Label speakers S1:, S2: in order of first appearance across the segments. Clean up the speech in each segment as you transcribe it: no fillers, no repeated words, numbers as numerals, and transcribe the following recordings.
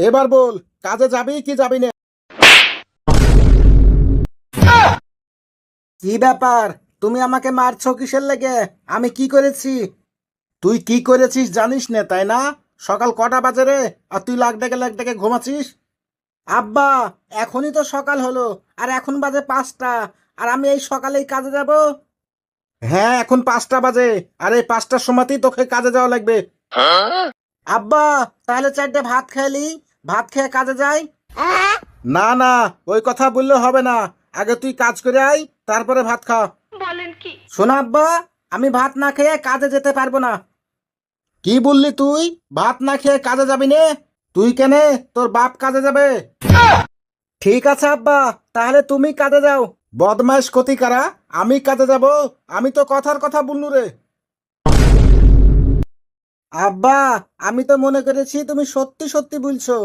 S1: এবার বল, কাজে যাবি কি যাবি না? কি ব্যাপার, তুমি আমাকে মারছো কিসের লেগে? আমি কি করেছি? তুই কি করেছিস জানিস না তাই না? সকাল কটা বাজে রে, আর তুই লাখ ডেকে ঘুমাচ্ছিস? আব্বা, এখনই তো সকাল হলো, আর এখন বাজে 5টা, আর আমি এই সকালেই কাজে যাব? হ্যাঁ, এখন 5টা বাজে, আর এই 5টার সময়তেই তোকে কাজে যাওয়া লাগবে। আব্বা, তাহলে 4টে ভাত খাইলি, ভাত খেয়ে কাজে যাই। না না, ওই কথা বললে হবে না। আগে তুই কাজ করে আয়, তারপরে ভাত খা। বলেন কি? শোন আব্বা, আমি ভাত না খেয়ে কাজে যেতে পারবো না। কি বললি তুই? ভাত না খেয়ে কাজে যাবি নে? তুই কেনে, তোর বাপ কাজে যাবে। ঠিক আছে আব্বা, তাহলে তুমি কাজে যাও। বদমাইশ কতিকারা, আমি কাজে যাব? আমি তো কথার কথা বললু রে। আব্বা, আমি তো মনে করেছি তুমি সত্যি সত্যি বলছো।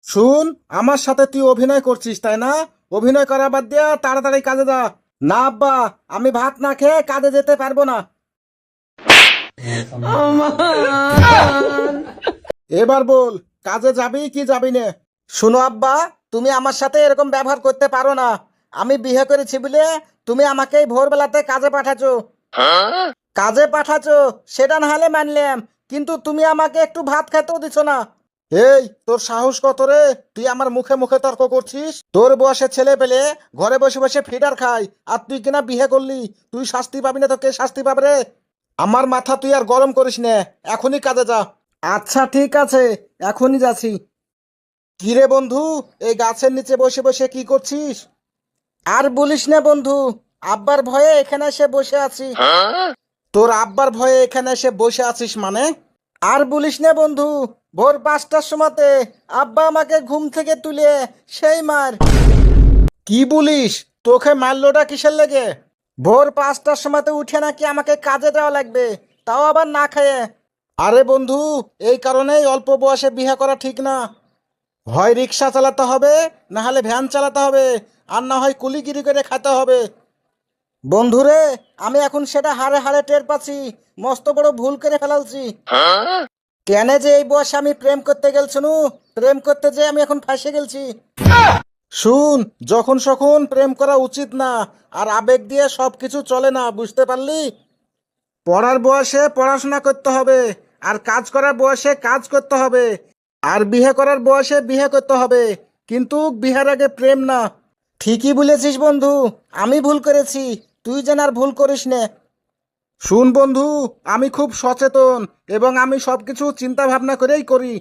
S1: শুন, আমার সাথে তুই অভিনয় করছিস তাই না? অভিনয় করা বাদ দিয়া তাড়াতাড়ি কাজে যা। না আব্বা, আমি ভাত না খেয়ে কাজে যেতে পারবো না। এবার বল, কাজে যাবি কি যাবি না? শুনো আব্বা, তুমি আমার সাথে এরকম ব্যবহার করতে পারো না। আমি বিয়ে করেছি বলে তুমি আমাকে এই ভোরবেলাতে কাজে পাঠাচ্ছো। কাজে পাঠাচ্ছো সেটা না হলে মানলাম, কিন্তু তুমি আমাকে একটু ভাত খেতেও দিছো না। এই, তোর সাহস কত রে? তুই আমার মুখে মুখে তর্ক করছিস? তোর বয়সে ছেলে পেলে ঘরে বসে বসে ফিডার খায়, আর তুই কিনা বিয়ে করলি? তুই শাস্তি পাবি না তো কে শাস্তি পাবে রে? আমার মাথা তুই আর গরম করিস না, এখনই কাজে যা। আচ্ছা ঠিক আছে, এখনই যাচ্ছি। কি রে বন্ধু, এই গাছের নিচে বসে বসে কি করছিস? আর বলিস না বন্ধু, আব্বার ভয়ে এখানে এসে বসে আছি। তোর আব্বার ভয়ে এখানে এসে বসে আছিস মানে? আর বলিস না বন্ধু, ভোর 5টার সময়তে আব্বা আমাকে ঘুম থেকে তুলে সেই মার। কি বলিস? তোকে মারলোটা কিসের লেগে? ভোর 5টার সময়তে উঠে নাকি আমাকে কাজে দেওয়া লাগবে, তাও আবার না খেয়ে। আরে বন্ধু, এই কারণেই অল্প বয়সে বিয়ে করা ঠিক না। হয় রিক্সা চালাতে হবে, না হলে ভ্যান চালাতে হবে, আর না হয় কুলিগিরি করে খেতে হবে। বন্ধুরে, আমি এখন সেটা হাড়ে হাড়ে টের পাচ্ছি, মস্ত বড় ভুল করে ফেলালছি। কেন যে এই বয়সে আমি প্রেম করতে গেলছনু, প্রেম করতে যে আমি এখন ফাঁসে গেলছি। শুন, যখন সখন প্রেম করা উচিত না, আর আবেগ দিয়ে সবকিছু চলে না, বুঝতে পারলি? পড়ার বয়সে পড়াশোনা করতে হবে, আর কাজ করার বয়সে কাজ করতে হবে, আর বিয়ে করার বয়সে বিয়ে করতে হবে, কিন্তু বিয়ের আগে প্রেম না। ঠিকই বলেছিস বন্ধু, আমি ভুল করেছি, তুই যেন আর ভুল করিস নে। শুন বন্ধু, আমি খুব সচেতন, এবং আমি সবকিছু চিন্তা ভাবনা করেই করি।